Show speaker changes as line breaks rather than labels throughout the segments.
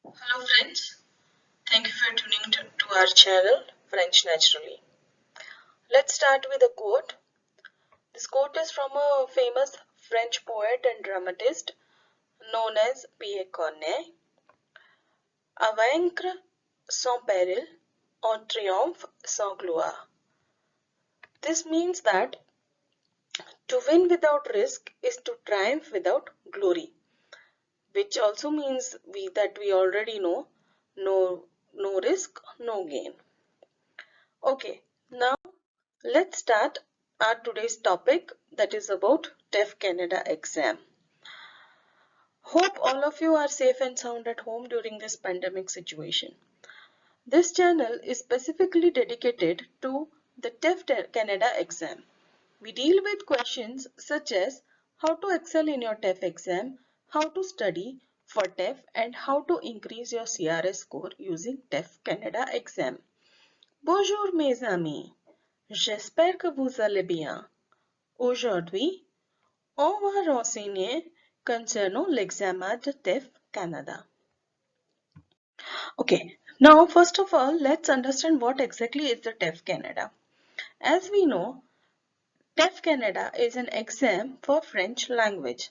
Hello friends, thank you for tuning to our channel French Naturally. Let's start with a quote. This quote is from a famous French poet and dramatist known as Pierre Corneille. À vaincre sans péril, on triomphe sans gloire. This means that to win without risk is to triumph without glory, which also means that we already know no risk, no gain. Okay, now let's start our today's topic, that is about TEF Canada exam. Hope all of you are safe and sound at home during this pandemic situation. This channel is specifically dedicated to the TEF Canada exam. We deal with questions such as how to excel in your TEF exam, how to study for TEF, and how to increase your CRS score using TEF Canada exam. Bonjour mes amis, j'espère que vous allez bien. Aujourd'hui, on va renseigner concernant l'examen de TEF Canada. Okay, now first of all, let's understand what exactly is the TEF Canada. As we know, TEF Canada is an exam for French language.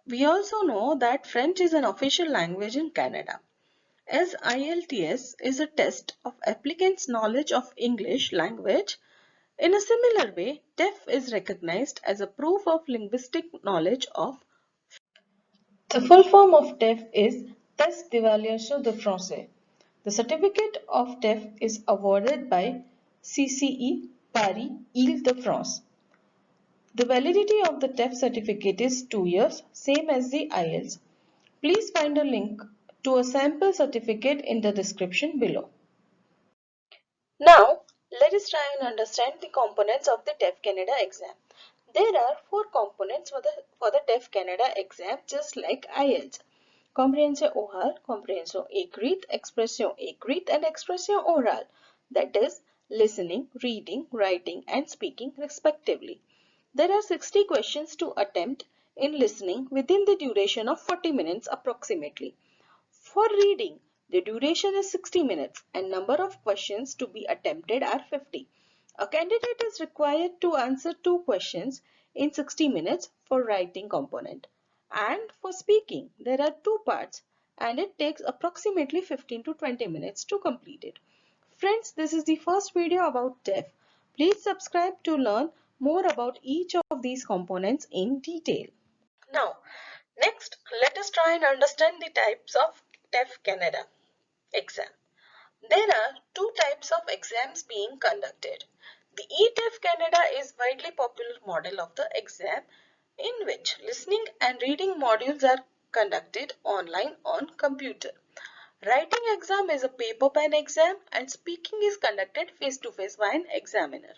We also know that French is an official language in Canada. As IELTS is a test of applicants' knowledge of English language, in a similar way, TEF is recognized as a proof of linguistic knowledge of. The full form of TEF is Test d'évaluation de français. The certificate of TEF is awarded by CCE Paris Île-de-France. The validity of the TEF certificate is 2 years, same as the IELTS. Please find a link to a sample certificate in the description below. Now, let us try and understand the components of the TEF Canada exam. There are 4 components for the TEF Canada exam, just like IELTS. Compréhension orale, compréhension écrite, expression écrite, and expression orale. That is, listening, reading, writing, and speaking respectively. There are 60 questions to attempt in listening within the duration of 40 minutes approximately. For reading, the duration is 60 minutes and number of questions to be attempted are 50. A candidate is required to answer 2 questions in 60 minutes for writing component. And for speaking, there are 2 parts and it takes approximately 15 to 20 minutes to complete it. Friends, this is the first video about TEF. Please subscribe to learn more about each of these components in detail. Now, next, let us try and understand the types of TEF Canada exam. There are 2 types of exams being conducted. The eTEF Canada is widely popular model of the exam in which listening and reading modules are conducted online on computer. Writing exam is a paper pen exam and speaking is conducted face to face by an examiner.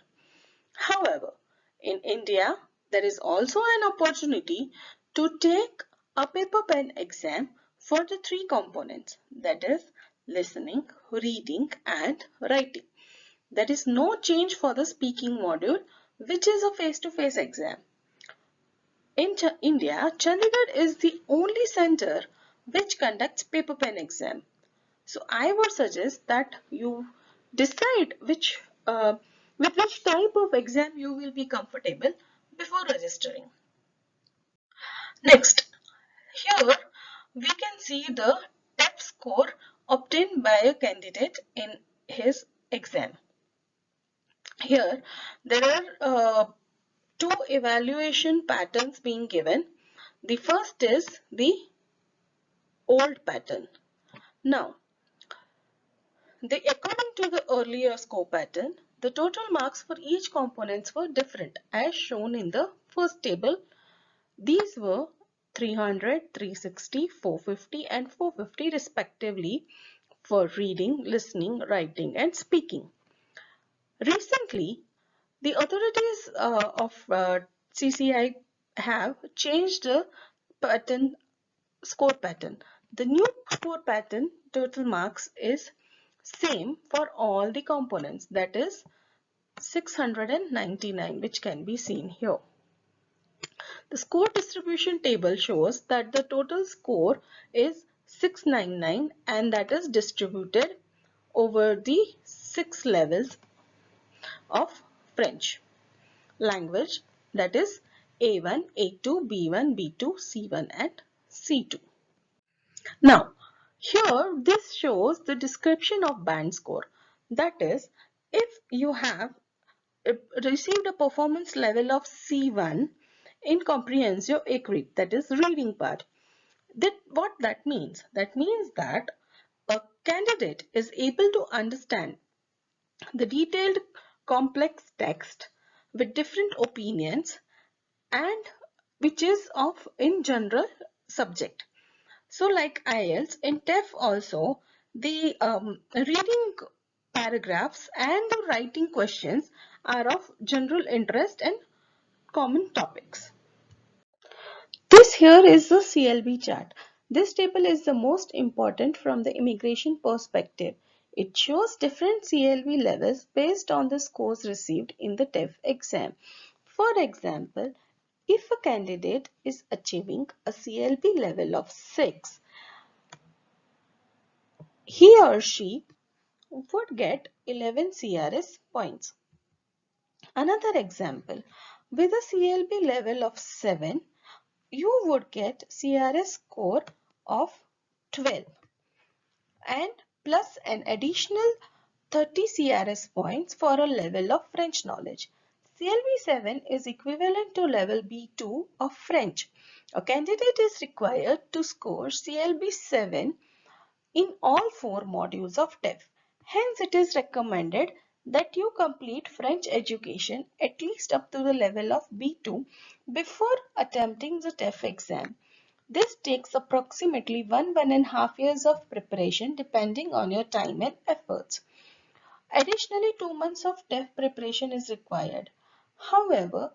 However, in India, there is also an opportunity to take a paper pen exam for the 3 components, that is listening, reading and writing. There is no change for the speaking module, which is a face-to-face exam. In India, Chandigarh is the only center which conducts paper pen exam. So I would suggest that you decide with which type of exam you will be comfortable before registering. Next, here we can see the TEF score obtained by a candidate in his exam. Here there are 2 evaluation patterns being given. The first is the old pattern. Now, according to the earlier score pattern, the total marks for each components were different as shown in the first table. These were 300, 360, 450 and 450 respectively for reading, listening, writing and speaking. Recently, the authorities of CCI have changed the score pattern. The new score pattern total marks is same for all the components, that is 699, which can be seen here. The score distribution table shows that the total score is 699, and that is distributed over the 6 levels of French language, that is A1, A2, B1, B2, C1 and C2. Now, here this shows the description of band score. That is, if you have received a performance level of C1 in comprehensive écrit, that is reading part, what that means? That means that a candidate is able to understand the detailed complex text with different opinions and which is of in general subject. So like IELTS, in TEF also, the reading paragraphs and the writing questions are of general interest and common topics. This here is the CLB chart. This table is the most important from the immigration perspective. It shows different CLB levels based on the scores received in the TEF exam. For example, if a candidate is achieving a CLB level of 6, he or she would get 11 CRS points. Another example, with a CLB level of 7, you would get CRS score of 12 and plus an additional 30 CRS points for a level of French knowledge. CLB 7 is equivalent to level B2 of French. A candidate is required to score CLB 7 in all 4 modules of TEF. Hence, it is recommended that you complete French education at least up to the level of B2 before attempting the TEF exam. This takes approximately 1.5 years of preparation depending on your time and efforts. Additionally, 2 months of TEF preparation is required. However,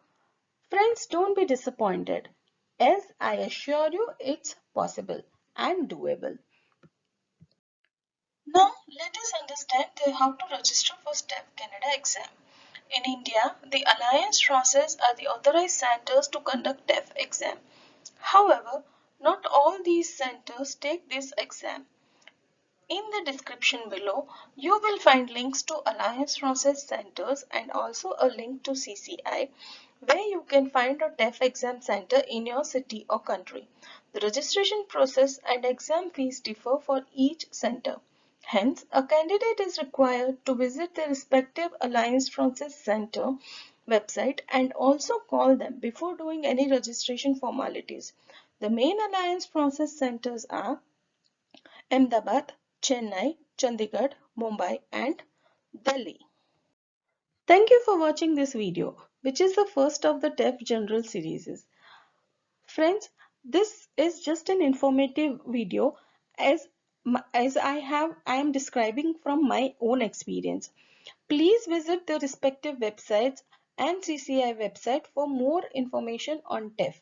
friends, don't be disappointed, as I assure you it's possible and doable. Now, let us understand how to register for TEF Canada exam. In India, the Alliance Française are the authorized centers to conduct TEF exam. However, not all these centers take this exam. In the description below, you will find links to Alliance Française centers and also a link to CCI, where you can find a TEF exam center in your city or country. The registration process and exam fees differ for each center. Hence, a candidate is required to visit the respective Alliance Française center website and also call them before doing any registration formalities. The main Alliance Française centers are Ahmedabad, Chennai, Chandigarh, Mumbai and Delhi. Thank you for watching this video, which is the first of the TEF General series. Friends, this is just an informative video as I am describing from my own experience. Please visit the respective websites and CCI website for more information on TEF.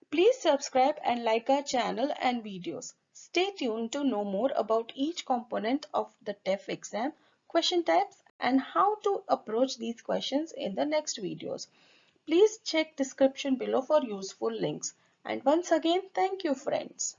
Please subscribe and like our channel and videos. Stay tuned to know more about each component of the TEF exam, question types and how to approach these questions in the next videos. Please check description below for useful links. And once again, thank you friends.